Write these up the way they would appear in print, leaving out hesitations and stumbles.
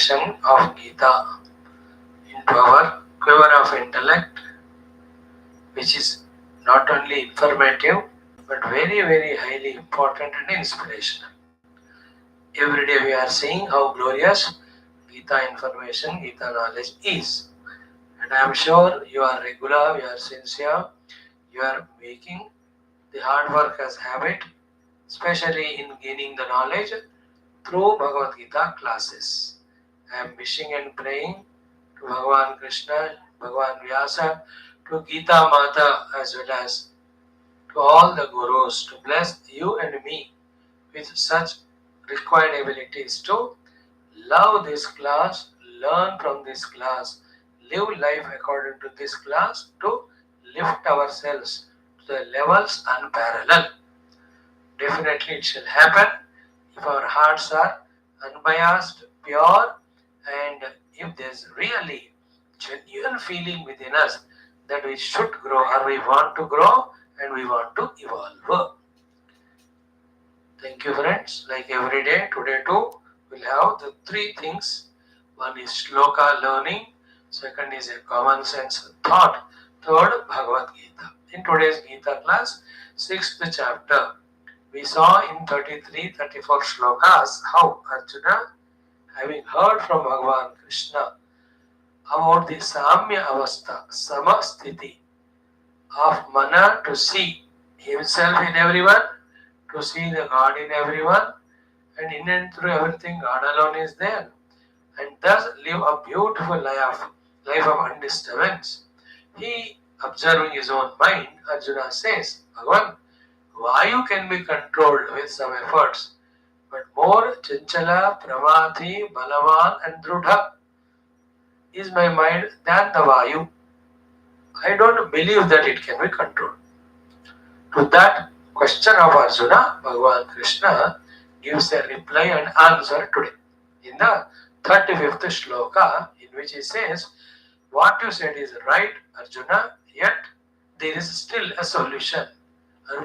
integration of Geeta into our quiver of intellect, which is not only informative but very, very highly important and inspirational. Every day we are seeing how glorious Geeta information, Geeta knowledge is. And I am sure you are regular, you are sincere, you are making the hard work as habit, especially in gaining the knowledge through Bhagavad Gita classes. I am wishing and praying to Bhagavan Krishna, Bhagavan Vyasa, to Geeta Mata as well as to all the gurus to bless you and me with such required abilities to love this class, learn from this class, live life according to this class, to lift ourselves to the levels unparalleled. Definitely it shall happen if our hearts are unbiased, pure, and if there's really genuine feeling within us that we should grow or we want to grow and we want to evolve. Thank you, friends. Like every day, today too, we'll have the three things. One is shloka learning, second is a common sense thought, third Bhagavad Gita. In today's Gita class, 6th chapter, we saw in 33-34 shlokas how Arjuna, having heard from Bhagavan Krishna about the Samya Avastha, Samasthiti of Mana, to see himself in everyone, to see the God in everyone, and in and through everything God alone is there, and thus live a beautiful life of undisturbance. He, observing his own mind, Arjuna says, Bhagavan, Vayu can be controlled with some efforts, but more Chanchala, Pramati, Balavan and Drudha is my mind than the Vayu. I don't believe that it can be controlled. To that question of Arjuna, Bhagavan Krishna gives a reply and answer today. In the 35th shloka, in which he says, what you said is right, Arjuna, yet there is still a solution,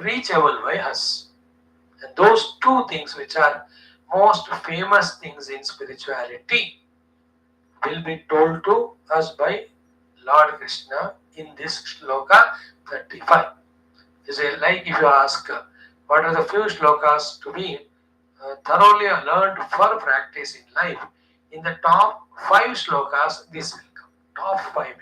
reachable by us. And those two things which are most famous things in spirituality will be told to us by Lord Krishna in this shloka 35. It's like if you ask what are the few shlokas to be thoroughly learned for practice in life, in the top 5 shlokas this will come. Top 5.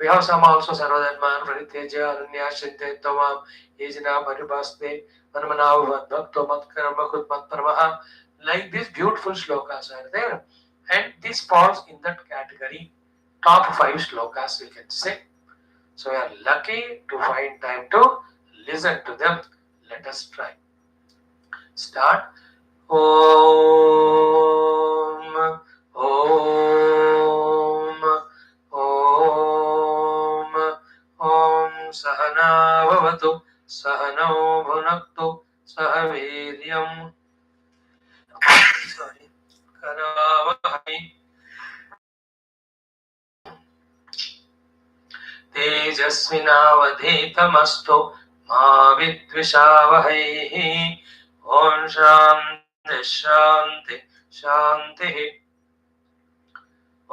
We have some also Sarvadanman, Pariteja, Aranya, Shinte, Tomam, Yejana, Paribaste, Manmanav, Bhakto, Matkarma, Kutmatparamaha. Like these beautiful shlokas are there. And this falls in that category. Top 5 shlokas we can say. So we are lucky to find time to listen to them. Let us try. Start. Om, Om, Om, Om Sahana Bhavatu, Sahano Bhunaktu, Sahaviryam. Sorry. Karavahai. तेजस्विनावधीतमस्तु मा विद्विषावहैः ॐ शान्ति शान्ति शान्तिः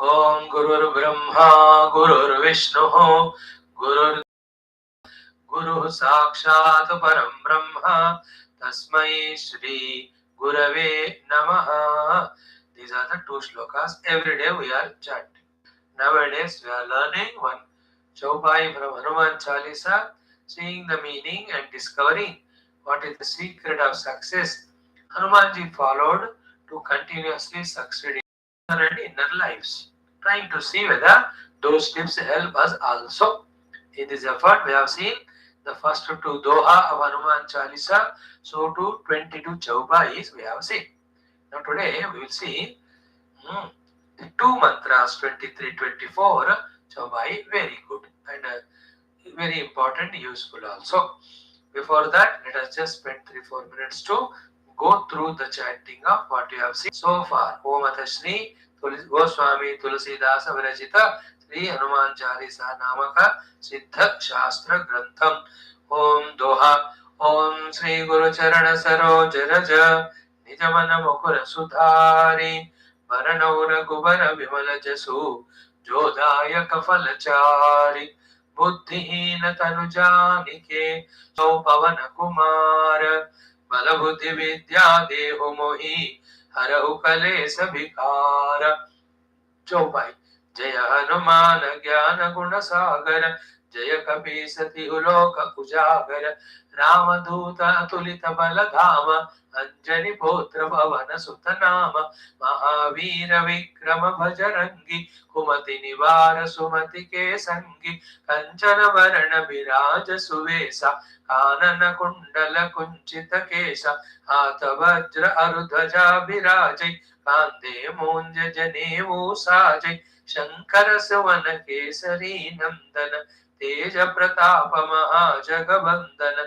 ॐ गुरुर्ब्रह्मा गुरुर्विष्णुः गुरुः साक्षात् परं ब्रह्म तस्मै श्री गुरवे नमः. These are the 2 shlokas. Every day we are chanting. Nowadays we are learning one Chaupai from Hanuman CHALISA, seeing the meaning and discovering what is the secret of success Hanumanji followed to continuously succeed in inner and inner lives, trying to see whether those tips help us also. In this effort, we have seen the first 2 Doha of Hanuman CHALISA, so to 22 Chaupais we have seen. Now today we will see the 2 mantras 23-24 Chaupai, very good and very important, useful also. Before that, let us just spend 3-4 minutes to go through the chanting of what you have seen so far. Om Atha Shri Goswami Tulasidasa Virajita Sri Hanuman CHALISA Namaka Siddha Shastra Grantham. Om Doha Om Sri Guru Charana Saroj Raja Nijamana Mukura Sudhari मरणौ Raghubar विमल जसु जो दायक फलचारि बुद्धिहीन तनु जानिके सो पवन कुमार बल बुद्धि विद्या देहु मोहि हरहु कलेस विकार। चौपाई। जय हनुमान ज्ञान गुण सागर जय कपीस तिहु लोक उजागर रामदूत अतुलित बल धाम अंजनी पुत्र पवन सुत नाम महावीर विक्रम भजरंगी कुमति निवार सुमति के संगी कंचन वरण विराज सुवेसा कानन कुंडल कुंचित केसा हाथ वज्र अरुध्वजा विराजै कांधे मूंज जनेऊ साजै शंकर सुवन केसरी नंदन तेज प्रताप महाजगवंदन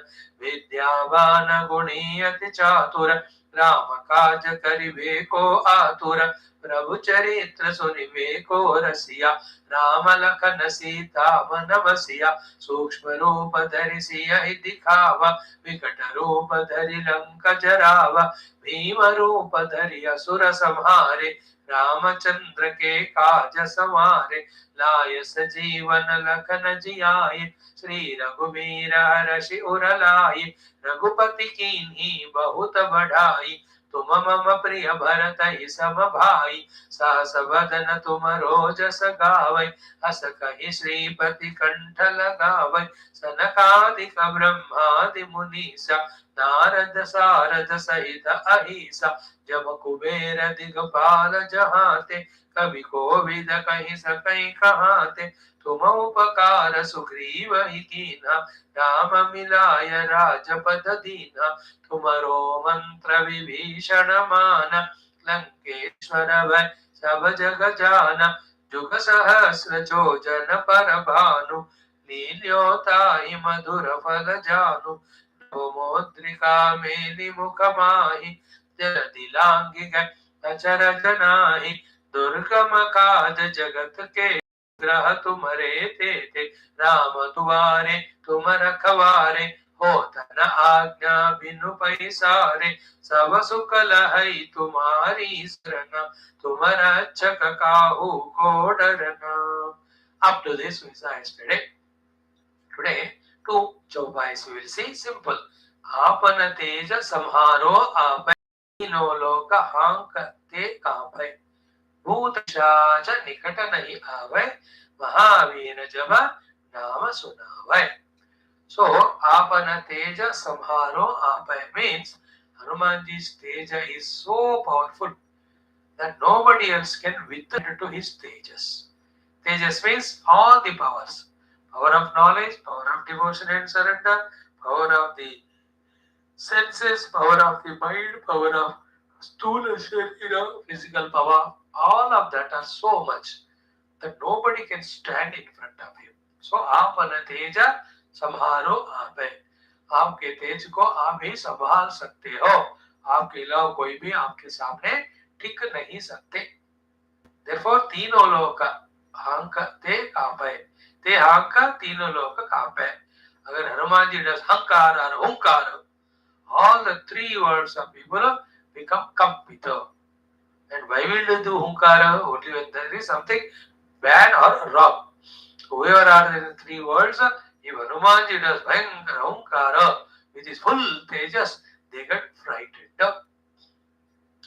विद्यावान गुणी अति चातुर राम काज करिबे को आतुर प्रभु चरित्र सुनिबे को रसिया राम लखन सीता मन बसिया सूक्ष्म रूप धरि सियहि दिखावा विकट रूप धरि लंक जरावा भीम रूप धरि असुर संहारे रामचंद्र के काज सवारे लाय सजीवन लखन जियाए श्री रघुवीर हर्षि उर लाए रघुपति कीन्ही बहुत बढ़ाई तुम मम प्रिय भरत ही सम भाई सहस बदन तुम रोजस गावै अस कहि श्रीपति कंठ लगावै सनकादिक ब्रह्मादि मुनीसा नारद सारद सहित अहिसा जम कुबेर दिगपाल जहाते कवि कोविद कहि सकै कहाते तुम उपकार सुग्रीव ही कीन्हा राम मिलाय राजपद दीन्हा तुमरो मंत्र विभीषण माना लंकेश्वर भय सब जग जाना जुग सहस्र जोजन पर भानु लील्योताहि मधुर फल जानु मोद्रिका मेलि मुख माहि जल दिलांगी गए अचर जनाहि दुर्गम काज जगत के ग्रह तुम्हारे थे राम दुआरे तुम रखवारे होत न आज्ञा बिनु पैसारे सब सुख लहै तुम्हारी शरण तुम रक्षक काहू को डरना। Up to this we saw yesterday. Today two chaupas we will see. Simple. आपन तेज संहारो आपै तीनों लोक हांकते कांपै भूत पिशाच निकट नहीं आवे महावीर जब नाम सुनावे। So आपन तेज संहारो आपै means Hanumanji's teja is so powerful that nobody else can withstand to his tejas. Tejas means all the powers. Power of knowledge, power of devotion and surrender, power of the senses, power of the mind, power of stula sharira, physical power, all of that are so much that nobody can stand in front of him. So आपन तेजा संहारो आपै, आपके तेज को आप ही संभाल सकते हो, आपके अलावा कोई भी आपके सामने टिक नहीं सकते। Therefore तीनों लोक हांकते कांपै, ते हांक तीनों लोक कांपै। अगर हनुमान जी does हंकार और हुंकार, all the three words of people become kampita. And why will they do hunkara? Only when there is something bad or wrong. Whoever are the three words, if Hanumanji does bhayankara hunkara with his full tejas, they get frightened.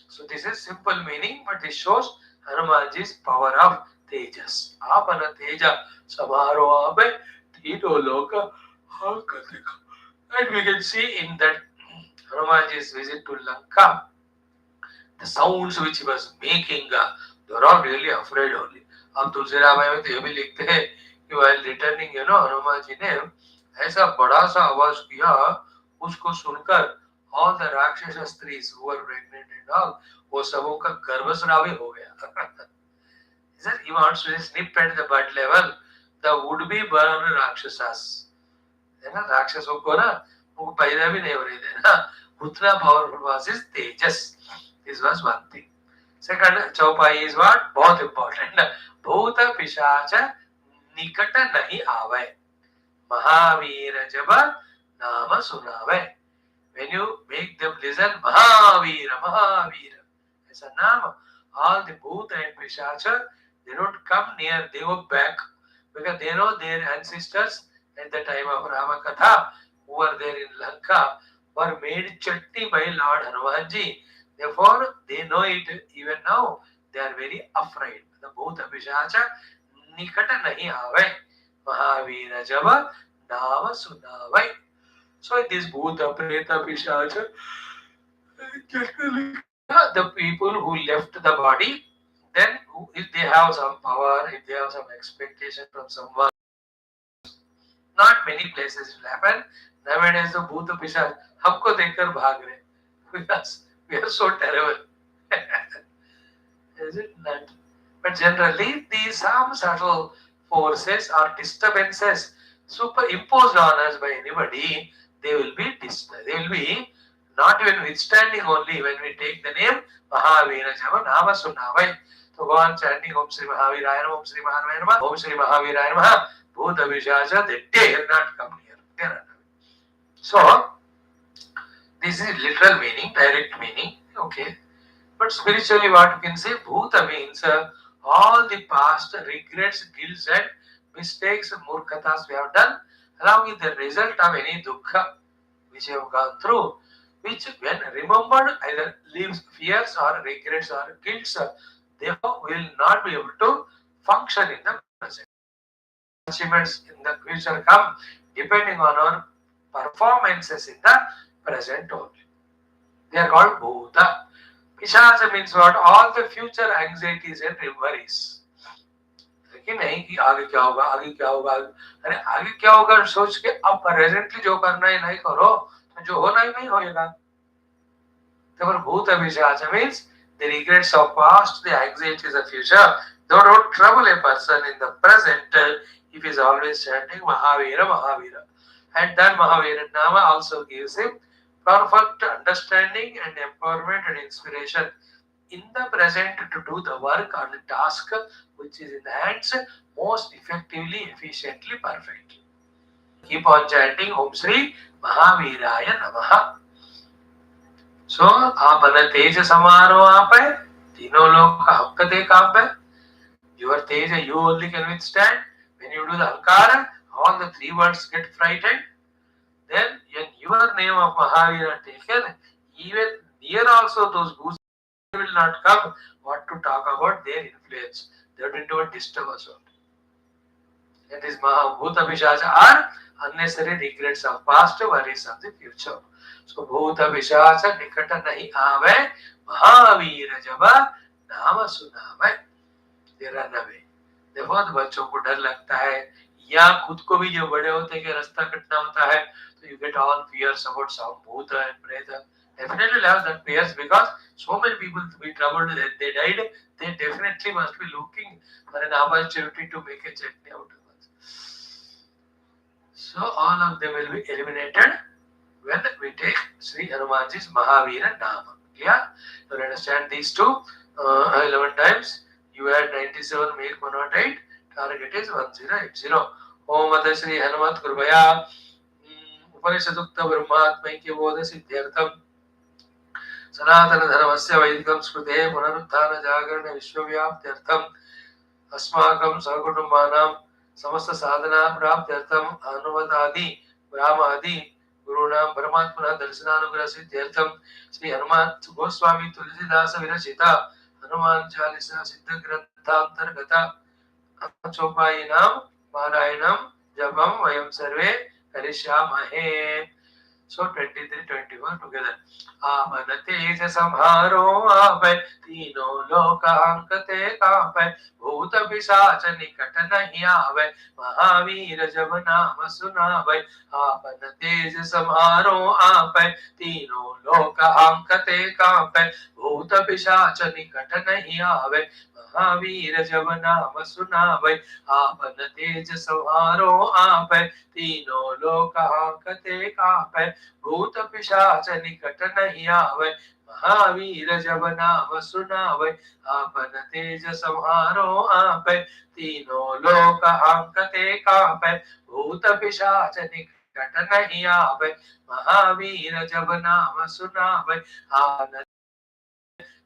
So this is simple meaning, but this shows Hanumanji's power of tejas. Apana teja samaro ape tino loka hankate. And we can see in that Hanumanji's visit to Lanka, the sounds which he was making, they were all really afraid only. हम तुलसी रामायण में तो ये भी लिखते हैं कि while returning, Hanuman ji ने ऐसा बड़ा सा आवाज किया, उसको सुनकर all the राक्षस स्त्रीज who were pregnant and all, वो सबों का गर्भस्रावी हो गया. He wants to snip at the bud level the would-be born राक्षसास, है ना, राक्षसों को ना वो पैदा भी नहीं होने देना. उतना powerful was his tejas. This was one thing. Second चौपाई is what? बहुत important. भूत पिशाच निकट नहीं आवे, महावीर जब नाम सुनावे. When you make them listen, Mahavir Mahavir, ऐसा नाम, all the Bhuta and Pishacha, they don't come near, they go back, because they know their ancestors at the time of Rama Katha, who were there in Lanka, were made chutney by Lord Hanumanji. Therefore, they know it even now. They are very afraid. The Bhuta Pishacha निकट नहीं आवे महावीर जब नाम सुनावे. So this Bhuta Preta Pishacha, generally the people who left the body, then if they have some power, if they have some expectation from someone, not many places will happen. Nowadays the Bhuta Pishach हमको देखकर भाग रहे, because we are so terrible. Is it not? But generally, these some subtle forces or disturbances superimposed on us by anybody, they will be not even withstanding only when we take the name Mahavira Java Nama Sunavai. So go on chanting Om Sri Mahavira Om Sri Mahavira Om Sri Mahavira Bhuta Vishacha, they dare not come here. They are not. So this is literal meaning, direct meaning. Okay. But spiritually what you can say, Bhuta means all the past regrets, guilts and mistakes, murkhatas we have done, along with the result of any dukkha which we have gone through, which when remembered either leaves fears or regrets or guilts, therefore we will not be able to function in the present. Achievements in the future come depending on our performances in the present only. They are called Bhuta. Pishacha means what? All the future anxieties and worries. कि नहीं कि आगे क्या होगा, आगे क्या होगा, अरे आगे क्या होगा सोच के अब प्रेजेंटली जो करना है नहीं करो, तो जो होना ही नहीं होएगा. Therefore, Bhuta Pishacha means the regrets of past, the anxieties of future. They don't trouble a person in the present if he is always chanting Mahavira, Mahavira. And then Mahavira Nama also gives him perfect understanding and empowerment and inspiration in the present to do the work or the task which is in the hands most effectively, efficiently, perfectly. Keep on chanting Om Sri Mahaviraya Namaha. So, आपन तेज समारो आप है, तीनों लोग का हक दे काम है. Your teja you only can withstand. When you do the ankara, all the three words get frightened. Then, when your name of Mahavira taken, even near also those bhus will not come. What to talk about their influence? They don't even disturb us. That is Bhuta Pishacha are unnecessary regrets of past, worries of the future. So Bhuta Pishacha nikata nahi aave, Mahavira jaba nama sunave. They run away. देखो तो बच्चों को डर लगता है या खुद को भी जो बड़े होते हैं कि रास्ता कटना होता है, तो you get all fears about some bhuta and preta. Definitely have that fears because so many people to be troubled that they died. They definitely must be looking for an opportunity to make a chutney out of it. So all of them will be eliminated when we take Sri Hanumanji's Mahavira Nama. Clear? You understand these two 11 times. You add 97, make 108. Target is 1080. Om Adha Shri Hanumat Krupaya Upanishadukta Brahmatmaikya Bodha Siddhyartham Sanatana Dharmasya Vaidikam Smrute Punaruttana Jagarana Vishwavyaptyartham Asmakam Sakutumbanam Samasta Sadhana Praptyartham Hanumati Brahmadi Gurunam Paramatmana Darsananugrah Siddhyartham Sri Hanuman Goswami Tulisidasa Virachita Hanuman CHALISA Siddha Granthantargata Chopayinam Parayinam Jabam Vayam Sarve Karishyamahe. So 23-24 together. आपन तेज संहारो आपै, तीनों लोक अंकते कापै, भूत पिशाच निकट नहीं आवे, महावीर जब नाम सुनावै. आपन तेज संहारो आपै, तीनों लोक अंकते कापै, भूत पिशाच निकट नहीं आवे, महावीर जब नाम सुनावै. आपन तेज संहारो आपै, तीनों लोक अंकते कापै, भूत पिशाच निकट नहीं आवे, महावीर जब नाम सुनावे. आपन तेज संहारो आपै, तीनों लोक अंकते कापै, भूत पिशाच निकट नहीं आवे, महावीर जब नाम सुनावे. आपन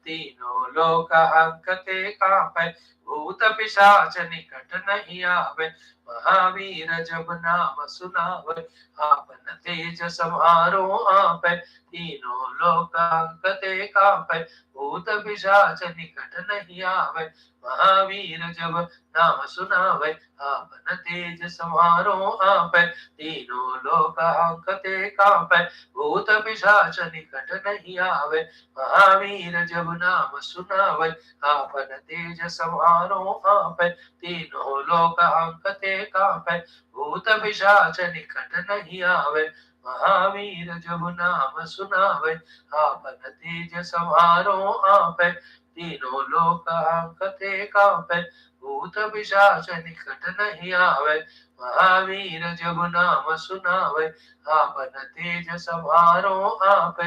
तीनों लोक हंकते कांपे, भूत पिशाच निकट नहीं आवे, महावीर जब नाम सुनावे, आपन तेज समारो आपे, तीनों लोक हंकते कांपे, भूत पिशाच निकट नहीं आवे, महावीर जब नाम सुनावे, आपन तेज समारो आपे, तीनों लोक हंकते कांपे, भूत पिशाच निकट नहीं आवे, महावीर जब नाम सुनावे, आपन तेज समारो आपे, तीनों लोक हंकते कांपे, भूत पिशाच निकट नहीं आवे, महावीर जब नाम सुनावे, आपन तेज समारो आपे, तीनों लोक हंकते कांपे, भूत पिशाच निकट नहीं आवे, महावीर जब नाम सुनावे, आपन तेज समारो आपे,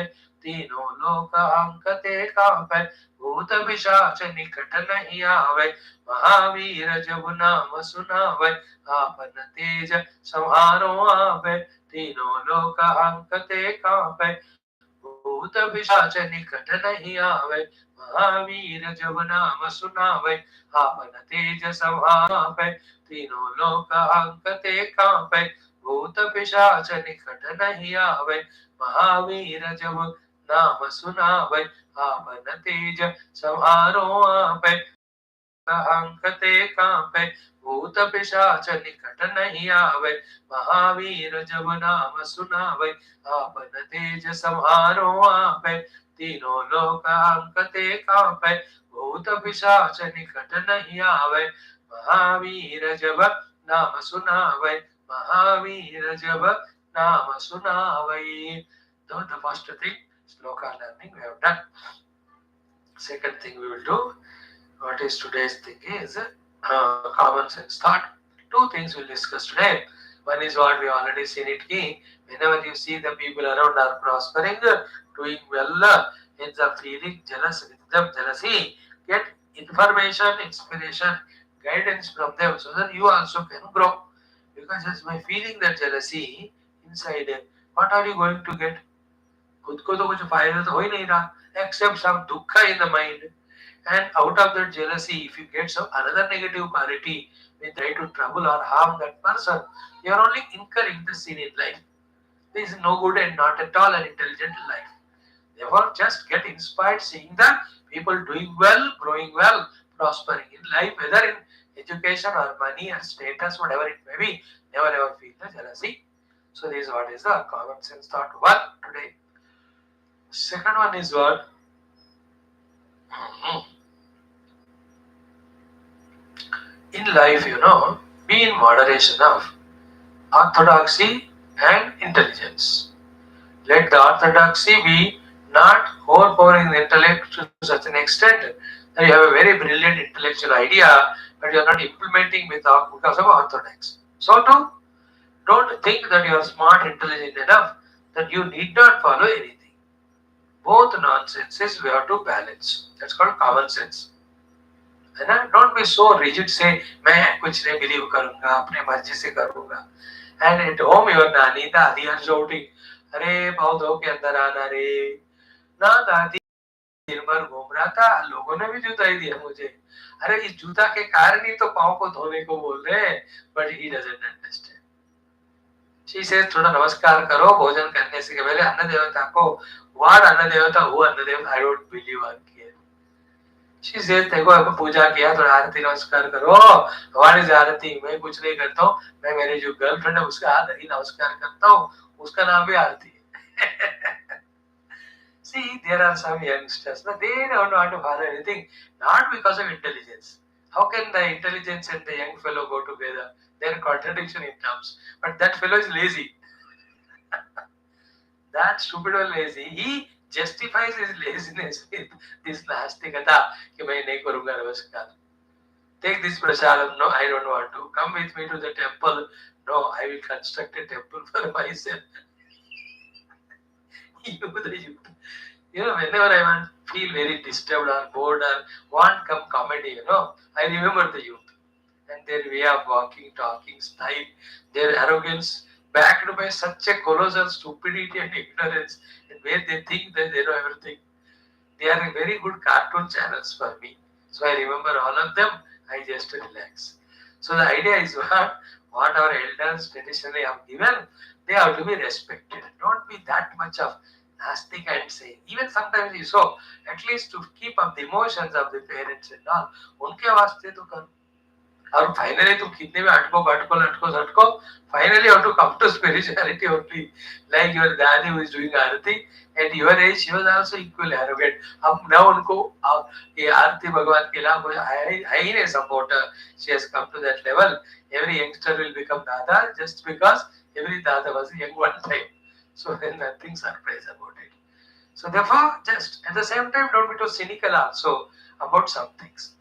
तीनों लोक हंकते कांपे, भूत पिशाच निकट नहीं आवे, महावीर जब नाम सुनावे, आपन तेज समारो आपे, तीनों लोक हंकते कांपे, भूत पिशाच निकट नहीं आवे, महावीर जब नाम सुनावे, आपन तेज समारो आपे, तीनों लोक हंकते कांपे, भूत पिशाच निकट नहीं आवे, महावीर जब नाम सुनावे, आपन तेज समारो आपे, हंकते कांपे, भूत पिशाच निकट नहीं आवे, महावीर जब नाम सुनावे, आपन तेज समारो आपे, तीनों लोक हंकते कांपे, भूत पिशाच निकट नहीं आवे, महावीर जब नाम सुनावे, महावीर जब नाम सुनावे. So the first thing, shloka learning we have done. Second thing we will do, what is today's thing is common sense thought. Two things we'll discuss today. One is what we already seen it key. Whenever you see the people around are prospering, doing well, ends up feeling jealous with them, jealousy. Get information, inspiration, guidance from them so that you also can grow. Because just by feeling that jealousy inside, what are you going to get? खुद को तो कुछ फायदा तो हो ही नहीं रहा, except some dukkha in the mind. And out of that jealousy, if you get some another negative quality, may try to trouble or harm that person, you are only incurring the sin in life. This is no good and not at all an intelligent life. Therefore, just get inspired seeing the people doing well, growing well, prospering in life, whether in education or money or status, whatever it may be. Never ever feel the jealousy. So this is what is the common sense thought one today. Second one is what? In life, be in moderation of orthodoxy and intelligence. Let the orthodoxy be not overpowering the intellect to such an extent that you have a very brilliant intellectual idea, but you are not implementing because of orthodox. So too, don't think that you are smart, intelligent enough that you need not follow anything. Both nonsenses we have to balance. That's called common sense. है ना? Don't be so rigid. Say मैं कुछ नहीं believe करूँगा, अपने मर्जी से करूँगा. And at home your नानी दादी are shouting, अरे पौधों के अंदर आना रे. ना दादी दिन भर घूम रहा था, लोगों ने भी जूता ही दिया मुझे. अरे इस जूता के कारण ही तो पाँव को धोने को बोल रहे हैं. But he doesn't understand. She says थोड़ा नमस्कार करो भोजन करने से पहले अन्न देवता को. What अन्न देवता? Who अन्न देवता? I don't believe on किया. She says देखो अब पूजा किया, थोड़ा आरती नमस्कार करो. What is आरती? मैं कुछ नहीं करता हूँ. मैं मेरी जो गर्लफ्रेंड है उसका आरती नमस्कार करता हूँ. उसका नाम भी आरती है. See, there are some youngsters, but they don't want to follow anything, not because of intelligence. How can the intelligence and the young fellow go together? There are contradiction in terms. But that fellow is lazy. That stupid or lazy, he justifies his laziness with this nastikata कि मैं नहीं करूँगा नमस्कार. Take this prasadam. No, I don't want to. Come with me to the temple. No, I will construct a temple for myself. Whenever I feel very disturbed or bored or want come comedy, I remember the youth and their way of walking, talking, style, their arrogance, backed by such a colossal stupidity and ignorance, and where they think that they know everything. They are very good cartoon channels for me. So I remember all of them. I just relax. So the idea is what our elders traditionally have given, they have to be respected. Don't be that much of nasty and say. Even sometimes you so at least to keep up the emotions of the parents and all. उनके वास्ते तो कर. और finally तुम कितने भी अटको बटको लटको झटको finally you have to come to spirituality only. Like your daddy who is doing Aarti at your age she was also equally arrogant. अब now उनको ये आरती भगवान के लिए मुझे है ही नहीं support. She has come to that level. Every youngster will become dada just because every dada was a young one time. So then nothing surprise about it. So therefore just at the same time don't be too cynical also about some things.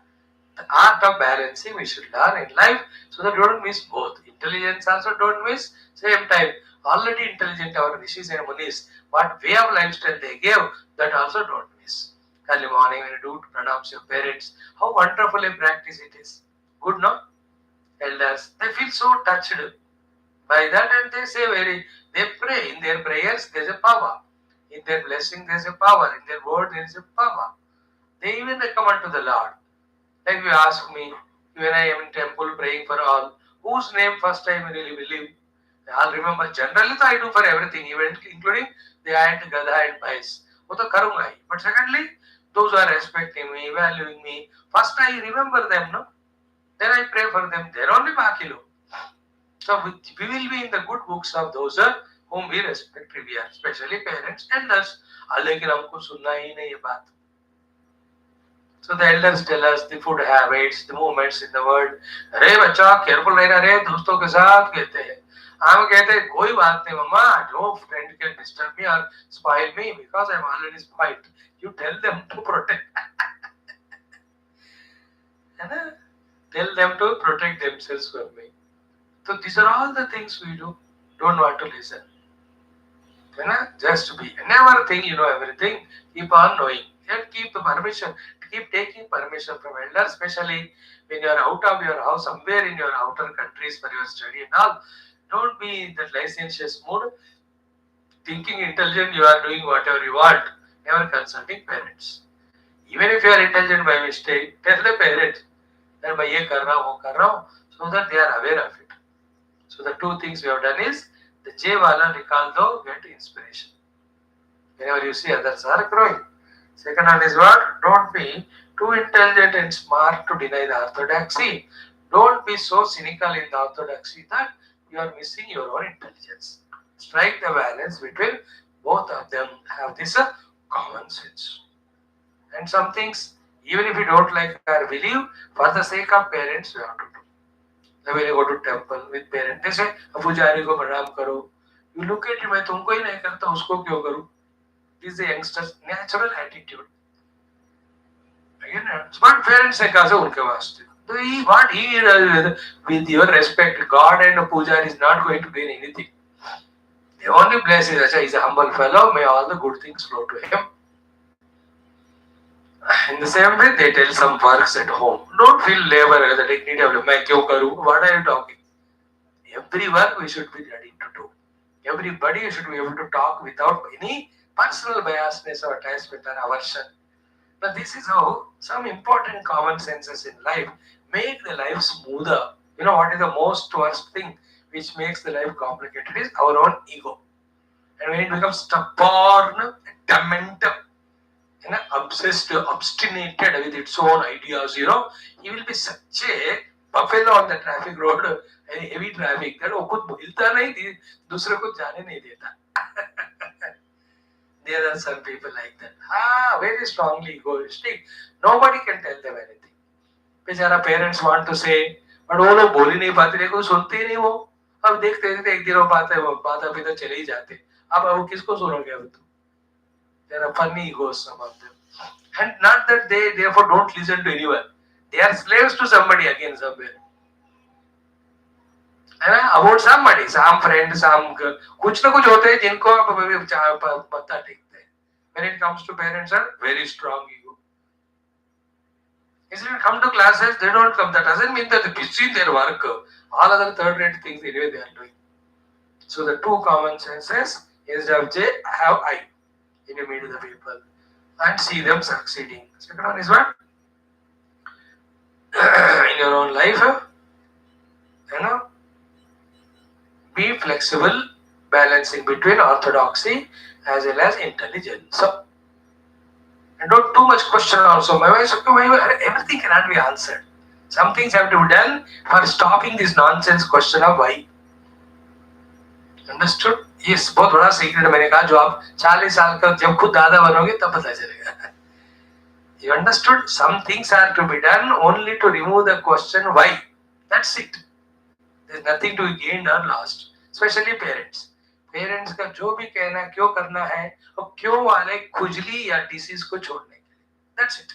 The art of balancing we should learn in life so that you don't miss both. Intelligence also don't miss. Same time, already intelligent our rishis and munis, what way of lifestyle they gave, that also don't miss. Early morning when you do to pronounce your parents, how wonderful a practice it is. Good, no? Elders, they feel so touched by that and they say they pray. In their prayers there is a power. In their blessing there is a power. In their word there is a power. They even recommend to the Lord. Like you ask me, when I am in temple praying for all, whose name first I really believe? I'll remember. Generally, I do for everything, even including the ant, gada, and pies. वो तो करूँगा ही. But secondly, those who are respecting me, valuing me, first I remember them, no? Then I pray for them. Then only बाकी लोग. So we will be in the good books of those whom we respect, revere, especially parents, elders. लेकिन हमको सुनना ही नहीं ये बात. So the elders tell us the food habits, the movements in the world. अरे बच्चा careful रहना रे दोस्तों के साथ कहते हैं. हम कहते हैं कोई बात नहीं मम्मा, no friend can disturb me or spoil me because I'm already spoiled. You tell them to protect. Tell them to protect themselves from me. So these are all the things we do. Don't want to listen. Just be. Never think you know everything. Keep on knowing. And keep the permission. Keep taking permission from elders, especially when you are out of your house, somewhere in your outer countries for your study and all. Don't be in that licentious mood. Thinking intelligent, you are doing whatever you want. Never consulting parents. Even if you are intelligent by mistake, tell the parents that मैं ये कर रहा हूँ, वो कर रहा हूँ, so that they are aware of it. So the two things we have done is the J wala nikal do, get inspiration. Whenever you see others are growing. Second one is what? Don't be too intelligent and smart to deny the orthodoxy. Don't be so cynical in the orthodoxy that you are missing your own intelligence. Strike the balance between both of them. Have this common sense. And some things, even if you don't like or believe, for the sake of parents, you have to do. Like when you go to temple with parents, they say, "Pujari ko pranam karo." You look at him, मैं तुमको ही नहीं करता, उसको क्यों करूँ? This is the youngster's natural attitude. Again, but parents ने कहा से उनके वास्ते. So what he with your respect, God and puja is not going to gain anything. The only bless is Acha is a humble fellow. May all the good things flow to him. In the same way, they tell some works at home. Don't feel labor, the dignity of मैं क्यों करूँ? What are you talking? Every work we should be ready to do. Everybody should be able to talk without any personal biasness or attachment or aversion. But this is how some important common senses in life make the life smoother. You know what is the most worst thing which makes the life complicated is our own ego. And when it becomes stubborn, demented, obsessed, obstinated with its own ideas, he will be such a buffalo on the traffic road, heavy traffic, that वो खुद हिलता नहीं, दूसरे को जाने नहीं देता. There are some people like that. Very strongly egoistic. Nobody can tell them anything. बेचारा parents want to say, but वो लोग बोल ही नहीं पाते, देखो सुनते ही नहीं वो. अब देखते देखते एक दिन वो बात अभी तो चले ही जाते. अब वो किसको सुनोगे अब तुम? There are funny egos, some of them. And not that they therefore don't listen to anyone. They are slaves to somebody again somewhere. About somebody, some friend, some कुछ ना कुछ होते हैं जिनको पत्ता टेकते हैं. When it comes to parents, are very strong ego. If they come to classes, they don't come. That doesn't mean that they're busy in their work. All other third-rate things anyway they are doing. So the two common senses instead of J, have I. When you meet the people, and see them succeeding. Second one is what? In your own life, be flexible, balancing between orthodoxy as well as intelligence. So, and don't too much question also. Everything cannot be answered. Some things have to be done for stopping this nonsense question of why. Understood? Yes, बहुत बड़ा secret मैंने कहा जो आप 40 साल का जब खुद दादा बनोगे तब पता चलेगा. You understood? Some things are to be done only to remove the question why. That's it. There's nothing to be gained or lost. Especially parents. Parents का जो भी कहना क्यों करना है और क्यों वाले खुजली या डिसीज को छोड़ने के लिए. That's it.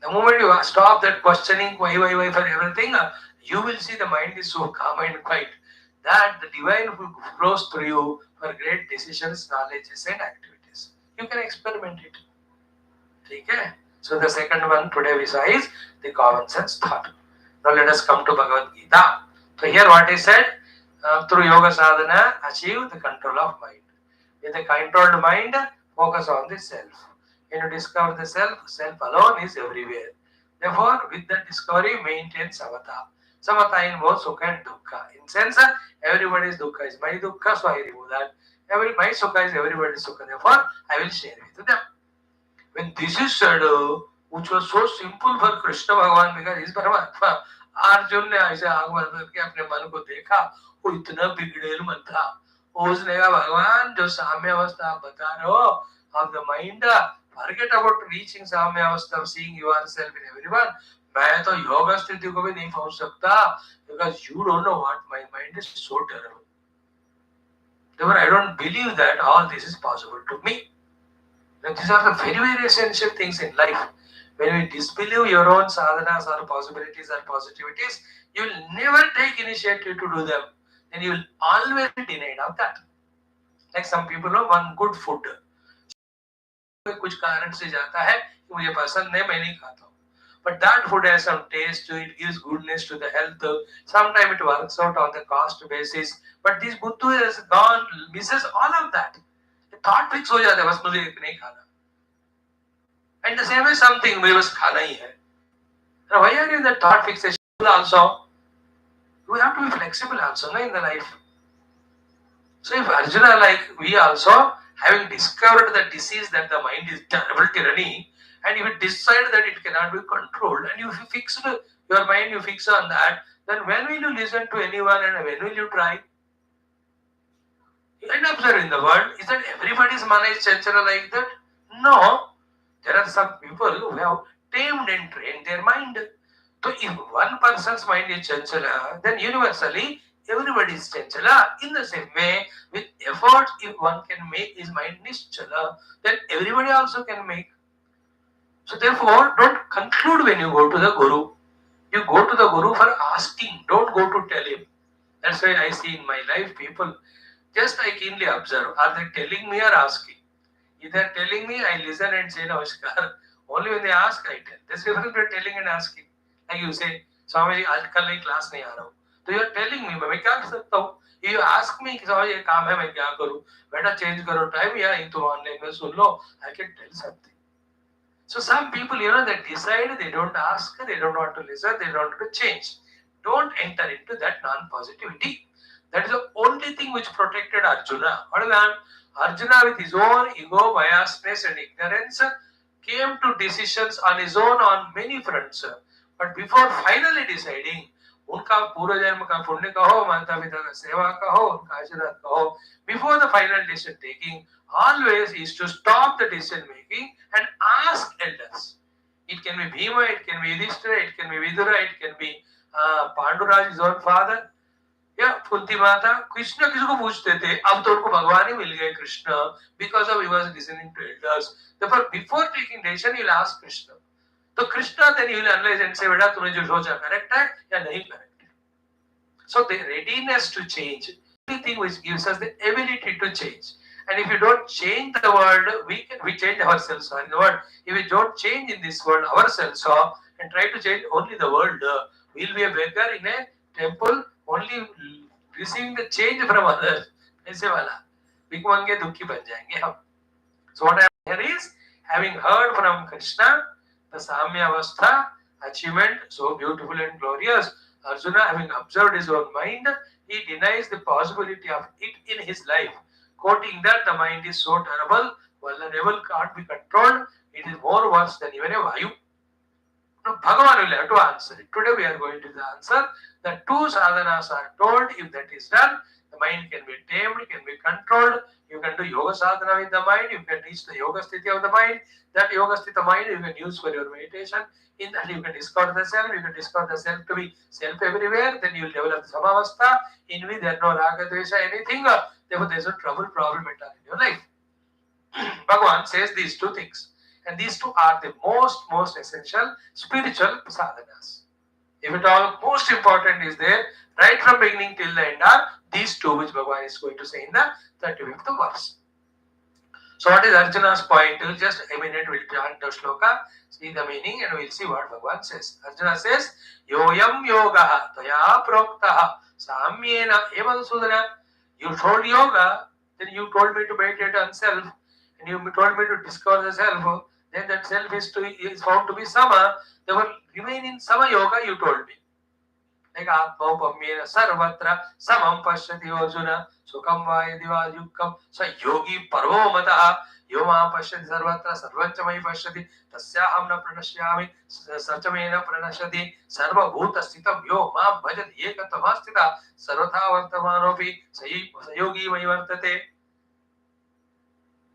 The moment you stop that questioning why for everything, you will see the mind is so calm and quiet that the divine flows through you for great decisions, knowledges and activities. You can experiment it. Okay? So the second one today we saw is the common sense thought. Now let us come to Bhagavad Gita. So here what is said, through yoga sadhana achieve the control of mind. With a controlled mind, focus on the self. When you discover the self, self alone is everywhere. Therefore, with the discovery, maintain samatha. Samatha involves sukha and dukkha. In sense, everybody's dukkha is my dukkha, so I remove that. My sukha is everybody's sukha. Therefore, I will share with them. When this is said, which was so simple for Krishna Bhagavan because he's Paramatma, Arjun ने ऐसे आग बंद करके अपने मन को देखा, वो इतना बिगड़ेल मन था. उसने कहा भगवान जो साम्य अवस्था आप बता रहे हो of the mind, forget about reaching साम्य अवस्था of seeing yourself in everyone. मैं तो योग स्थिति को भी नहीं पहुंच सकता because you don't know what my mind is so terrible. Therefore, I don't believe that all this is possible to me. Now, these are the very, very essential things in life. When you disbelieve your own sadhanas or possibilities or positivities, you will never take initiative to do them. Then you will always be denied of that. Like some people know one good food. कुछ कारण से जाता है कि मुझे पसंद है मैं नहीं खाता हूँ. But that food has some taste to it, gives goodness to the health. Sometimes it works out on the cost basis. But this buddha has gone, misses all of that. The thought fix हो जाता है बस मुझे नहीं खाना. And the same way something मुझे बस खाना ही है. Now why are you in the thought fixation also? We have to be flexible also, no, in the life. So if Arjuna, like we also, having discovered the disease that the mind is terrible tyranny, and if you decide that it cannot be controlled, and if you fix your mind, you fix on that, then when will you listen to anyone and when will you try? You end up observing the world. Is that everybody's mana is chanchala like that? No. There are some people who have tamed and trained their mind. So if one person's mind is chanchala, then universally everybody is chanchala. In the same way, with effort, if one can make his mind nischala, then everybody also can make. So therefore, don't conclude when you go to the Guru. You go to the Guru for asking, don't go to tell him. That's why I see in my life people, just I keenly observe, are they telling me or asking? If they are telling me, I listen and say namaskar. Only when they ask, I tell. There's a difference between telling and asking. Like you say, Swami ji, आज कल नहीं class नहीं आ रहा हूँ. So you are telling me, मैं क्या कर सकता हूँ? If you ask me कि स्वामी ये काम है मैं क्या करूँ? बेटा change करो time या तुम online में सुन लो. I can tell something. So some people, they decide, they don't ask, they don't want to listen, they don't want to change. Don't enter into that non-positivity. That is the only thing which protected Arjuna. What is that? Arjuna with his own ego, biasness and ignorance came to decisions on his own on many fronts. But before finally deciding, उनका पूर्व जन्म का पुण्य का हो, माता पिता का सेवा का हो, उनका आशीर्वाद का हो, before the final decision taking, always is to stop the decision making and ask elders. It can be Bhima, it can be Yudhishthira, it can be Vidura, it can be Panduraj, his own father. या कुंती माता कृष्ण किसको पूछते थे, अब तो उनको भगवान ही मिल गए Krishna, because of he was listening to elders. Therefore, before taking decision, you'll ask Krishna. तो Krishna then you will analyze and say, बेटा तुमने जो सोचा correct है या नहीं correct है. So the readiness to change, the thing which gives us the ability to change. And if you don't change the world, we change ourselves in the world. If we don't change in this world ourselves and try to change only the world, we'll be a beggar in a temple, only receiving the change from others. ऐसे वाला भिख मांगे दुखी बन जाएंगे हम. So what I Here is having heard from Krishna the Samya Avastha achievement so beautiful and glorious. Arjuna, having observed his own mind, he denies the possibility of it in his life, quoting that the mind is so terrible, vulnerable, can't be controlled, it is more worse than even a Vayu. Now, Bhagavan will have to answer it. Today we are going to the answer. The two sadhanas are told. If that is done, the mind can be tamed, can be controlled. You can do yoga sadhana with the mind. You can reach the yoga sthiti of the mind. That yoga sthiti mind you can use for your meditation. In that you can discover the self. You can discover the self to be self everywhere. Then you will develop the samavastha in which there is no raga, dvesha, anything. Therefore, there is no trouble, problem at all in your life. Bhagavan says these two things. And these two are the most essential spiritual sadhanas. If at all, most important is there, right from beginning till the end are these two which Bhagavan is going to say in the 35th verse. So what is Arjuna's point? Just a minute, we'll chant the shloka, see the meaning and we'll see what Bhagavan says. Arjuna says, Yoyam yoga tvaya proktaha samyena evam sudana. You told yoga, then you told me to meditate on self, and you told me to discover the self, then that self is found to be sama, they will remain in sama yoga, you told me. Like Atmaupamyena sarvatra samam pashyati Arjuna sukam va yadi va yukam sa yogi parvo mataha yoma pashyati sarvatra sarvancha mai pashyati tasyaham na pranashyami sachamena pranashyati sarva bhuta sthitam yo mam bhajati ekatamastita sarvatha vartamanopi sayogi mai vartate.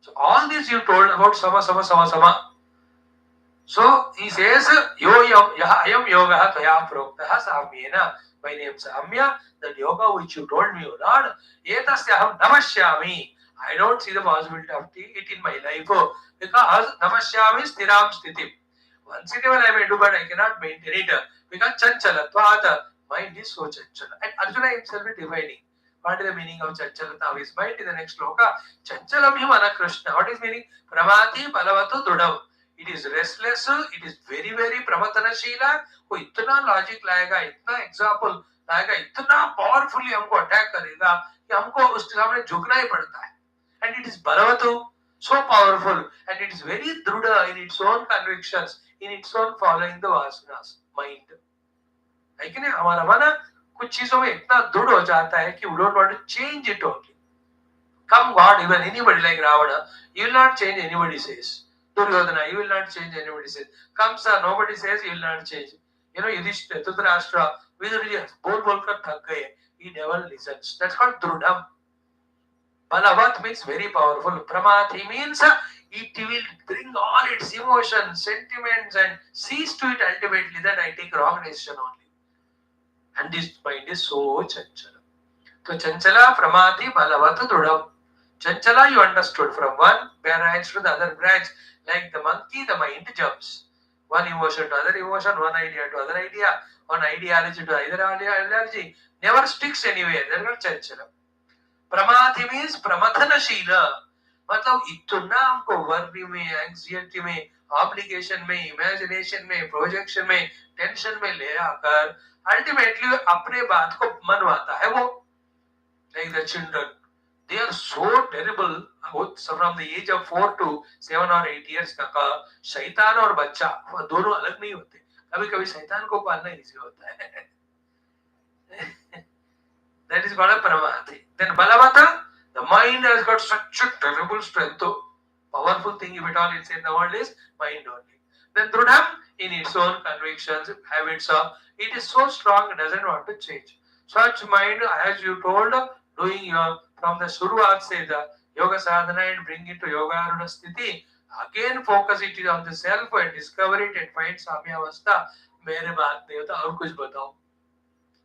So all this you told about sama. So he says, ayam yoga tvaya proktaha samyena. My name is Samya, that yoga which you told me, O Lord, etasyaham namashyami. I don't see the possibility of it in my life because namashyami stiram sthitim. Once in a while I may do, but I cannot maintain it because chanchalatvat, mind is so chanchala. And Arjuna himself is defining what is the meaning of chanchalata of his mind in the next shloka. Chanchalam hi mana Krishna. What is meaning? Pramati balavatu dudam. It is restless, it is very प्रमथनशीला, वो इतना logic लाएगा, इतना example लाएगा, इतना powerfully हमको attack करेगा कि हमको उसके सामने झुकना ही पड़ता है. And it is बलवतु, so powerful, and it is very druda in its own convictions, in its own following the vasanas, mind. है कि नहीं? हमारा मन कुछ चीजों में इतना दृढ़ हो जाता है कि we don't want to change it only. Come God, even anybody like Ravana, you will not change anybody says. Duryodhana, you will not change anybody says. Kamsa, nobody says you will not change. You know, Yudhishthira, Dhritarashtra, Vidurji, bol kar thak gaye. He never listens. That's called Drudam. Balavat means very powerful. Pramathi means it will bring all its emotions, sentiments and sees to it ultimately that I take wrong decision only. And this mind is so chanchala. So chanchala, pramati, balavat, drudam. Chanchala you understood from one branch to the other branch. Like the monkey, the mind jumps. One emotion to other emotion, one idea to other idea, one ideology to other ideology. Never sticks anywhere. That's not chanchala. Pramati means pramathanashila. मतलब इतना हमको वर्री में, anxiety में, obligation में, imagination में, projection में, tension में ले आकर अल्टीमेटली अपने बात को मनवाता है वो. Like the children, they are so terrible. So from the age of 4 to 7 or 8 years तक शैतान और बच्चा दोनों अलग नहीं होते. कभी-कभी शैतान को पालना इजी होता है. That is called a pramati. Then balavata, the mind has got such a terrible strength. Powerful thing, if at all it's in the world, is mind only. Then drudam, in its own convictions, habits, it is so strong, it doesn't want to change. Such mind, as you told, doing your from the Suruvat say the yoga sadhana and bring it to yoga aruna sthiti, again focus it on the self and discover it and find samya avastha. मेरे बात नहीं होता और कुछ बताओ.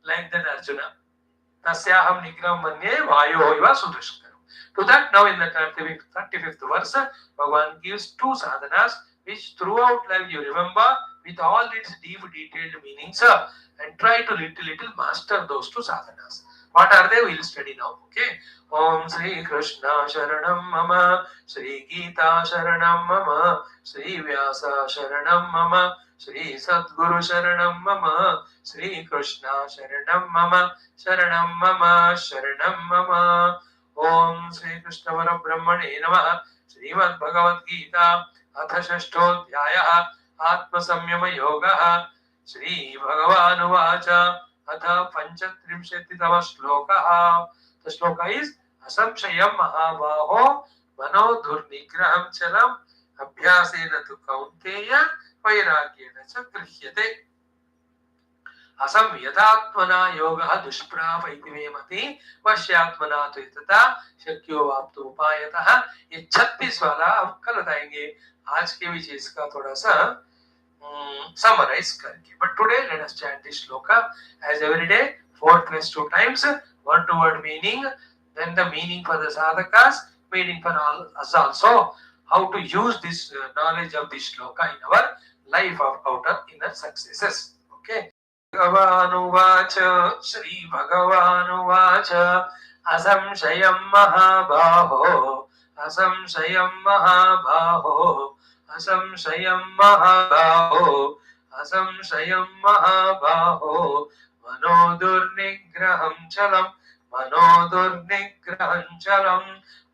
Like that Arjuna. Tasyaham nigram manye vayo iva sudushkaram. To that now in the 35th verse, Bhagavan gives two sadhanas which throughout life you remember with all its deep detailed meanings and try to little master those two sadhanas. What are they? We'll study now. Okay. Om Sri Krishna Sharanam Mama, Sri Geeta Sharanam Mama, Sri Vyasa Sharanam Mama, Sri Sadguru Sharanam Mama, Sri Krishna Sharanam Mama, Sharanam Mama, Sharanam Mama. Om Sri Krishna Vara Brahmane Namaha, Shrimad Bhagavad Gita अथ षष्ठोऽध्यायः आत्मसंयम योगः। श्रीभगवानुवाच अथ पञ्चत्रिंशत्तमः श्लोकः। The shloka is असंशयं महाबाहो मनो दुर्निग्रहं चलम् अभ्यासेन तु कौन्तेय वैराग्येण च गृह्यते। असंयतात्मना योगः दुष्प्राप इति मे मति वश्यात्मना तु तथा शक्यो वाप्तुं उपायतः। ये 36 वाला अब कल बताएंगे, आज के भी चीज का थोड़ा सा summarize करके. But today let us chant this shloka as every day 4 plus 2 times, word to word meaning, then the meaning for the sadhakas, meaning for all us also, how to use this knowledge of this shloka in our life of outer inner successes. Okay. भगवानुवाच श्रीभगवानुवाच असंशयं महाबाहो असंशयं महाबाहो असंशयं महाबाहो असंशयं महाबाहो मनो दुर्निग्रहं चलं मनो दुर्निग्रहं चलं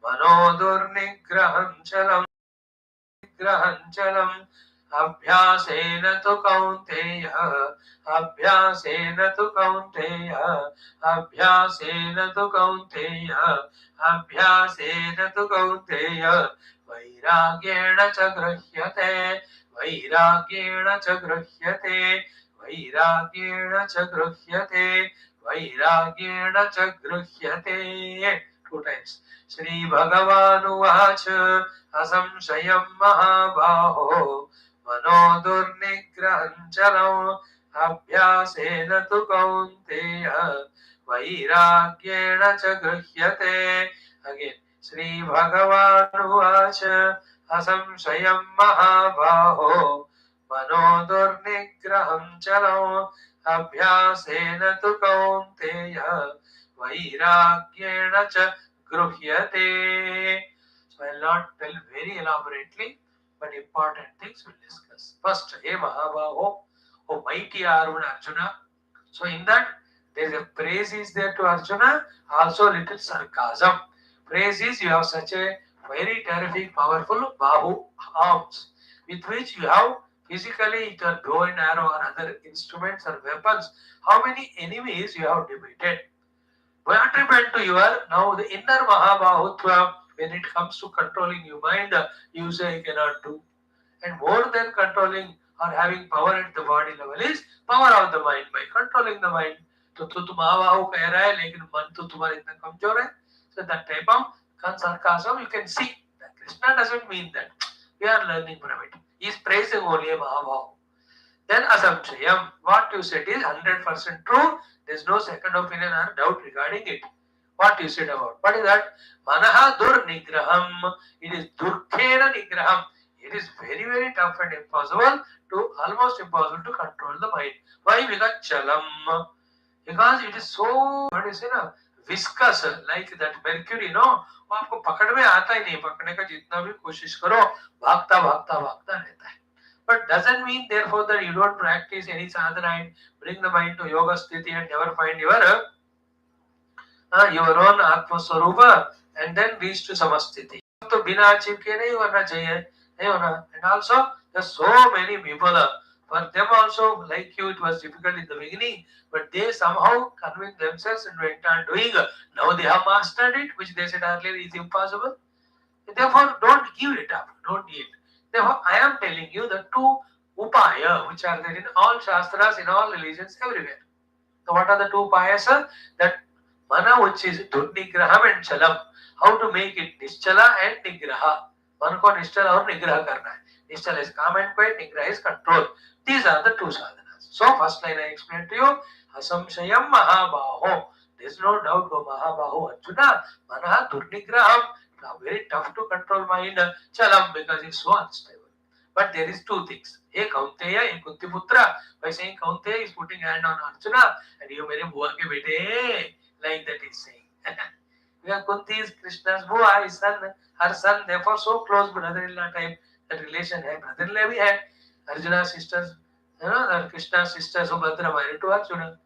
मनो दुर्निग्रहं चलं निग्रहं चलम् अभ्यासेन तु कौन्तेय अभ्यासेन तु कौन्तेय अभ्यासेन तु कौन्तेय अभ्यासेन तु कौन्तेय वैराग्येण च गृह्यते वैराग्येण च गृह्यते वैराग्येण च गृह्यते वैराग्येण च गृह्यते. 2 times. श्री भगवानुवाच असंशयं महाबाहो मनो दुर्निग्रहं चलम् अभ्यासेन तु कौन्तेय वैराग्येण च गृह्यते. अगेन श्री भगवानुवाच असंशयं महाबाहो मनो दुर्निग्रहं चलम् अभ्यासेन तु कौन्तेय वैराग्येण च गृह्यते. So I will not tell very elaborately, but important things we'll discuss. First, hey Mahabaho, oh mighty Arjuna. So in that there is a praise is there to Arjuna, also little sarcasm. Praise is you have such a very terrific, powerful Bahu arms, with which you have physically your bow and arrow or other instruments or weapons. How many enemies you have defeated? What happened to your now the inner Mahabahutva? When it comes to controlling your mind, you say you cannot do. And more than controlling or having power at the body level is power of the mind by controlling the mind. तो तुम महाबाहु कह रहा है लेकिन मन तो तुम्हारा इतना कमजोर है. So that type of sarcasm you can see. That Krishna doesn't mean that. We are learning from it. He is praising only a Mahabahu. Then asamshayam, what you said is 100% true. There is no second opinion or doubt regarding it. What you said about. What is that? Manaha durnigraham. It is durkhena nigraham. It is very, very tough and impossible to, almost impossible to control the mind. Why? Because chalam. Because it is so, what is it, viscous, like that mercury, no? वो आपको पकड़ में आता ही नहीं, पकड़ने का जितना भी कोशिश करो भागता भागता भागता रहता है. But doesn't mean therefore that you don't practice any sadhana and bring the mind to yoga sthiti and never find your own atma swarupa and then reach to samasthiti. तो बिना अचीव के नहीं होना चाहिए, नहीं होना. And also there are so many people, for them also like you it was difficult in the beginning, but they somehow convinced themselves and went on doing. Now they have mastered it, which they said earlier is impossible. Therefore don't give it up, don't yield. Therefore I am telling you the 2 upaya which are there in all shastras, in all religions, everywhere. So what are the 2 upayas? That mana, which is durnigraham and chalam. How to make it nischala and nigraha. मन को निश्चल और निग्रह करना है. निश्चल is calm and quiet, nigraha is control. These are the 2 sadhanas. So first line I explained to you. Asamshayam mahabaho. There is no doubt for Mahabahu Arjuna. Manaha durnigraham. Very tough to control mind. Chalam, because it's so unstable. But there is 2 things. A Kaunteya, a Kuntiputra. By saying Kaunteya is putting hand on Arjuna and you mere bua ke bete, like that is saying. Because Kunti is Krishna's bua, his son, her son, therefore so close brother-in-law type that relation hai. Brother-in-law bhi hai. Arjuna's sisters, Krishna's sisters who brother married to Arjuna.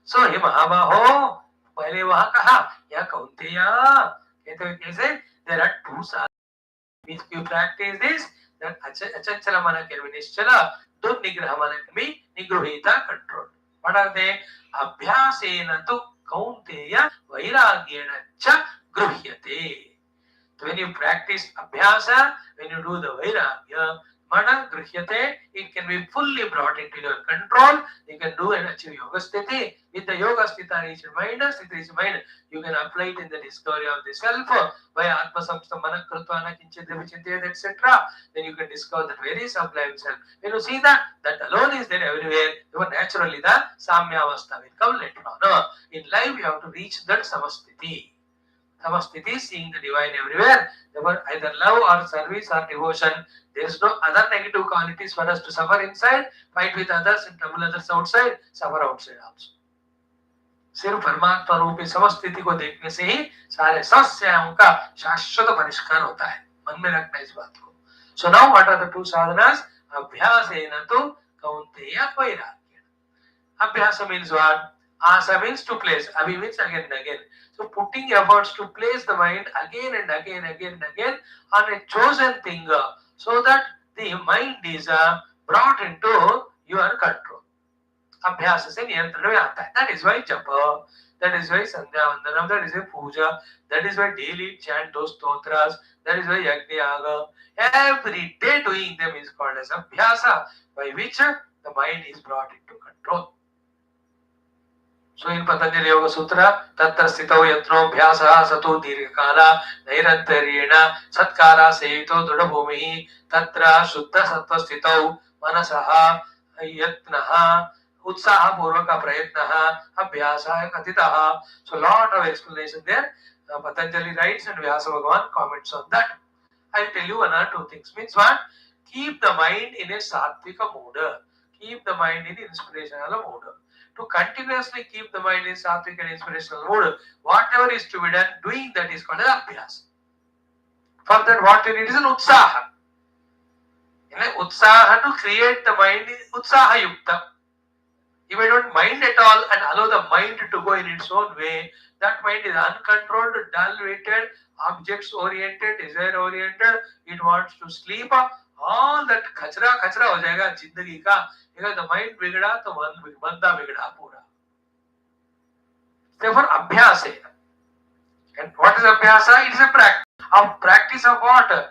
So he Mahabaho, पहले वहां कहा या कौन्तेया, कहते हुए कैसे? There are 2 sadhanas If you practice this, then achanchalam mana can be nischala, durnigraha mana can be nigruhita, controlled. What are they? Abhyasena tu kaunteya vairagyena cha gruhyate. So when you practice abhyasa, when you do the vairagya, mana grihyate, it can be fully brought into your control. You can do and achieve yoga sthiti. With the yoga sthita reached mind, sthiti reached mind, you can apply it in the discovery of the self by atma samstamana krutvana kinchit vichintayat, etc. Then you can discover that very sublime self. When you see that alone is there everywhere, even naturally the samya avastha will come later on. No? In life you have to reach that samasthiti. Samasthiti, seeing the divine everywhere. Therefore, either love or service or devotion. There is no other negative qualities for us to suffer inside, fight with others and trouble others outside, suffer outside also. सिर्फ परमात्मा रूपी समस्थिति को देखने से ही सारे समस्याओं का शाश्वत परिष्कार होता है. मन में रखना इस बात को. So now what are the two sadhanas? Abhyasena tu kaunteya vairagya. Abhyasa means what? Asa means to place. Abhi means again and again. So putting efforts to place the mind again and again on a chosen thing, so that the mind is brought into your control. अभ्यास से नियंत्रण में आता है. That is why japa, that is why sandhya vandanam, that is why puja, that is why daily chant those stotras, that is why yajna yaga. Every day doing them is called as abhyasa, by which the mind is brought into control. So in Patanjali Yoga Sutra, tatra sthitau yatno bhyasa sato dirghakala nairantaryena satkara sehito dudabhumihi tatra shuddha sattva sthitau manasaha yatnaha उत्साह पूर्वक प्रयत्न अभ्यास कथितः. So lot of explanation there. Patanjali writes and Vyasa Bhagavan comments on that. I'll tell you one or two things. Means what? Keep the mind in a sattvika mood. Keep the mind in inspirational mood. To continuously keep the mind in sattvika and inspirational mood, whatever is to be done, doing that is called as abhyas. For that, what you need is an utsaha. In an utsaha to create the mind is utsaha yukta. If I don't mind at all and allow the mind to go in its own way, that mind is uncontrolled, dull-weighted, objects-oriented, desire-oriented. It wants to sleep. All that खचरा हो जाएगा जिंदगी का. Because the mind बिगड़ा तो बंदा बिगड़ा पूरा. Therefore, अभ्यास है. And what is abhyasa? It is a practice. Of practice of what?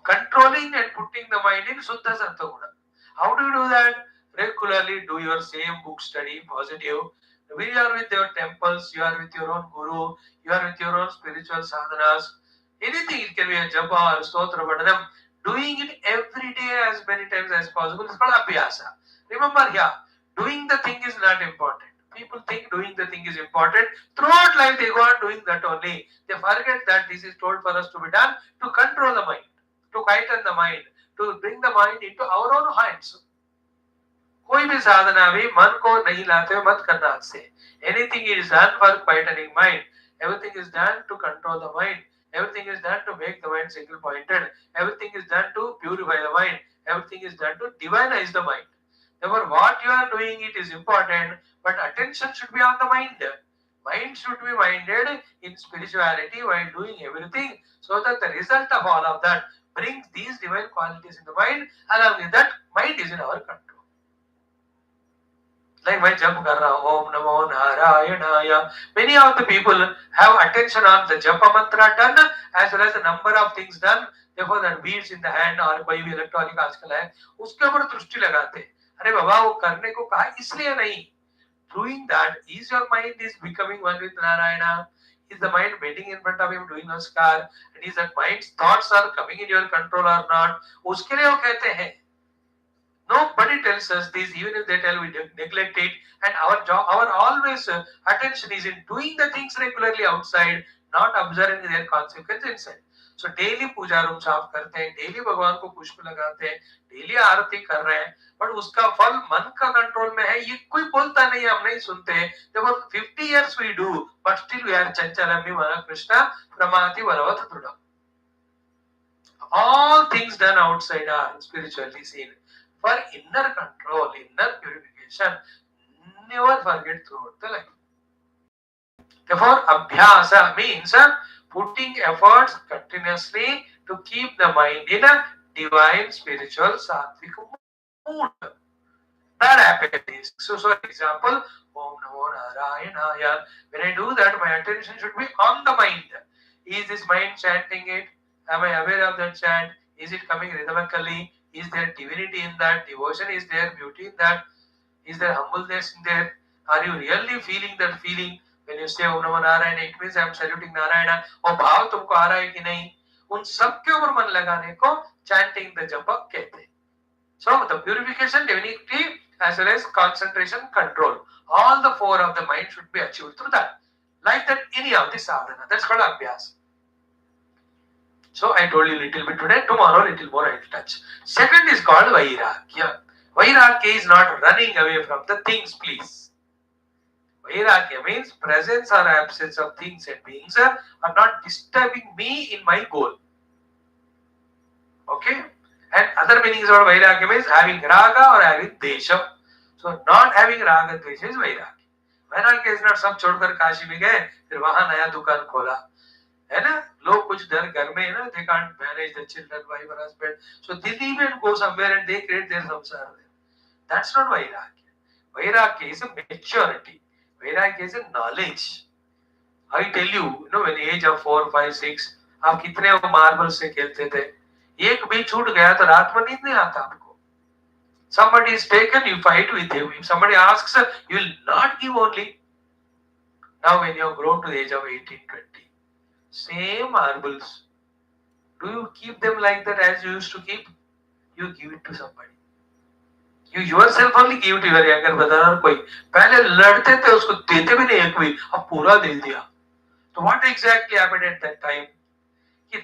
Controlling and putting the mind in Suddha Sattva Guna. How do you do that? Regularly do your same book study, positive. We are with your temples, you are with your own guru, you are with your own spiritual sadhanas. Anything, it can be a japa or stotra vadhanam. Doing it every day as many times as possible is called abhyasa. Remember here, doing the thing is not important. People think doing the thing is important. Throughout life they go on doing that only. They forget that this is told for us to be done to control the mind, to quieten the mind, to bring the mind into our own hands. कोई भी साधना भी मन को नहीं लाते हुए मत करना आज से. Anything is done for quietening mind. Everything is done to control the mind. Everything is done to make the mind single pointed. Everything is done to purify the mind. Everything is done to divinize the mind. Therefore, what you are doing it is important, but attention should be on the mind. Mind should be minded in spirituality while doing everything, so that the result of all of that brings these divine qualities in the mind. Along with that, mind is in our control. Like मैं जप कर रहा हूँ ओम नमो नारायणाय. Many of the people have attention on the japa mantra done as well as the number of things done. Therefore that beads in the hand और कोई भी electronic आजकल है उसके ऊपर दृष्टि लगाते. अरे बाबा वो करने को कहा इसलिए नहीं. Doing that, is your mind is becoming one with Narayana? Is the mind bending in front of him doing namaskar? And is that mind's thoughts are coming in your control or not? उसके लिए वो कहते हैं. Nobody tells us this, even if they tell we neglect it. And our job, our always attention is in doing the things regularly outside, not observing their consequences inside. So daily Puja room साफ करते हैं, daily भगवान को पुष्प लगाते हैं, daily आरती कर रहे हैं, but उसका फल मन का कंट्रोल में है. ये कोई बोलता नहीं, हम नहीं सुनते. Therefore 50 years we do, but still we are chanchalam mana Krishna pramati balavat drudam. All things done outside are spiritually seen. For inner control, inner purification, never forget throughout the life. Therefore, abhyasa means putting efforts continuously to keep the mind in a divine, spiritual, sattvic mood. That happens. So for example, Om Namo Narayanaya. When I do that, my attention should be on the mind. Is this mind chanting it? Am I aware of that chant? Is it coming rhythmically? Is there divinity in that? Devotion is there? Beauty in that? Is there humbleness in there? Are you really feeling that feeling when you say Om Namo Narayana? It means I am saluting Narayana. वो भाव तुमको आ रहा है कि नहीं? उन सब के ऊपर मन लगाने को chanting the japa कहते हैं. So the purification, divinity, as well as concentration, control, all the four of the mind should be achieved through that. Like that, any of the sadhana. That's called abhyas. So I told you a little bit today. Tomorrow, little more I will touch. Second is called vairagya. Vairagya is not running away from the things, please. Vairagya means presence or absence of things and beings are not disturbing me in my goal. Okay? And other meanings of vairagya means having raga or having desha. So not having raga desha is vairagya. Vairagya is not सब छोड़कर काशी में गए फिर वहां नया दुकान खोला है ना. लोग कुछ घर में है ना, they can't manage the children, wife or husband, so they leave and go somewhere and they create their samsara there. That's not vairagya. Vairagya is a maturity. Vairagya is a knowledge. I tell you, when the age of 4, 5, 6, आप कितने marble से खेलते थे. एक भी छूट गया तो रात में नींद नहीं आता आपको. Somebody is taken, you fight with him. If somebody asks, you will not give only. Now when you have grown to the age of 18, 20, same marbles, do you keep them like that as you used to keep? You give it to somebody. You yourself only give it to your younger brother or कोई. पहले लड़ते थे उसको देते भी नहीं एक भी, अब पूरा दे दिया. So what exactly happened at that time?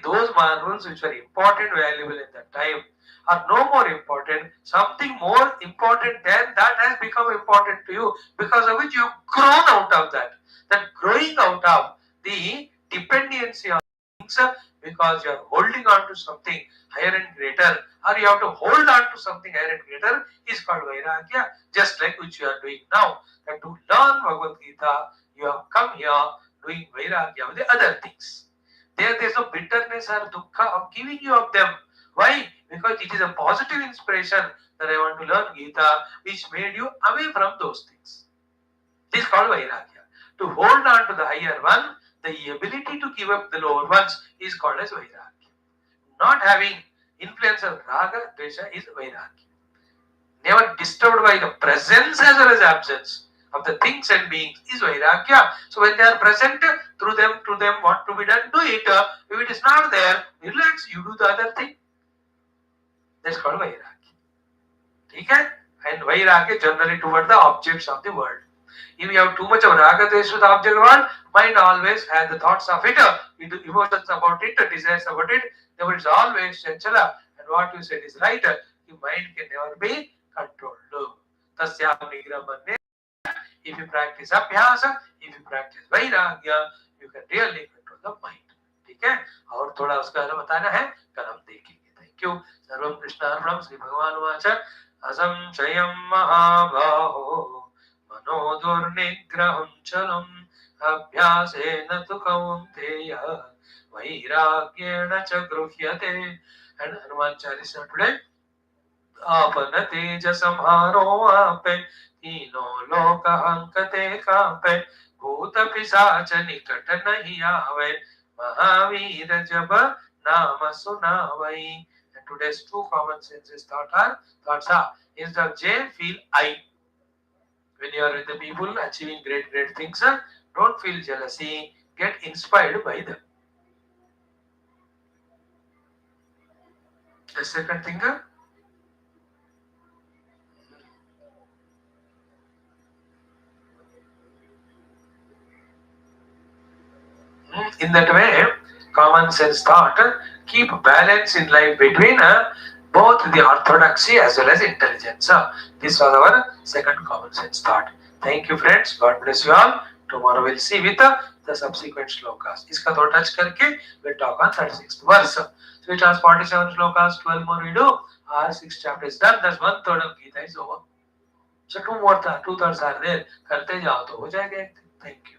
Those marvels which were important, valuable at that time are no more important. Something more important than that has become important to you, because of which you have grown out of that. That growing out of the dependency on things, because you are holding on to something higher and greater, or you have to hold on to something higher and greater, is called vairagya. Just like which you are doing now. That to learn Bhagavad Gita, you have come here doing vairagya with the other things. There is no bitterness or dukkha of giving you of them. Why? Because it is a positive inspiration that I want to learn Geeta, which made you away from those things. This is called vairagya. To hold on to the higher one, the ability to give up the lower ones is called as vairagya. Not having influence of raga, dvesha is vairagya. Never disturbed by the presence as well as absence of the things and beings is vairagya. So when they are present, through them, to them, what to be done, do it. If it is not there, relax, you do the other thing. That's called vairagya. Okay? And vairagya generally toward the objects of the world. If you have too much of raga desha with the object of the world, mind always has the thoughts of it, emotions about it, desires about it, therefore it's always chanchala. And what you said is right, your mind can never be controlled. Tasyam nigram manne. If you practice abhyasa, if you practice vairagya, you can really control the mind. ठीक है? और थोड़ा उसका बताना है, कल हम देखेंगे. Thank you. सर्वम कृष्णार्पणम. श्री भगवान वाच असंशयम महाबाहो मनो दुर्निग्रहं चलम अभ्यासेन तु कौन्तेय वैराग्येण च गृह्यते. And Hanuman Chalisa today. आपन तेज संहारो आपे तीनों लोक अंकते कांपे भूत पिशाच निकट नहीं आवे महावीर जब नाम सुनावई. And today's two common senses thoughts are, instead of J, feel I. When you are with the people achieving great things, don't feel jealousy, get inspired by them. The second thing, in that way, common sense thought, keep balance in life between both the orthodoxy as well as intelligence. This was our second common sense thought. Thank you friends. God bless you all. Tomorrow we'll see with the subsequent shlokas. इसका थोड़ा touch करके we'll talk on 36th verse. So it has 47 shlokas, 12 more we do. Our 6th chapter is done. That's 1/3 of Geeta is over. So 2/3 are there. करते जाओ तो हो जाएगा. Thank you.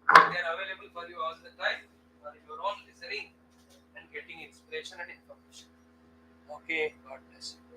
They are available for you all the time, or if you are all listening and getting it. inspiration and information. Okay, God bless you.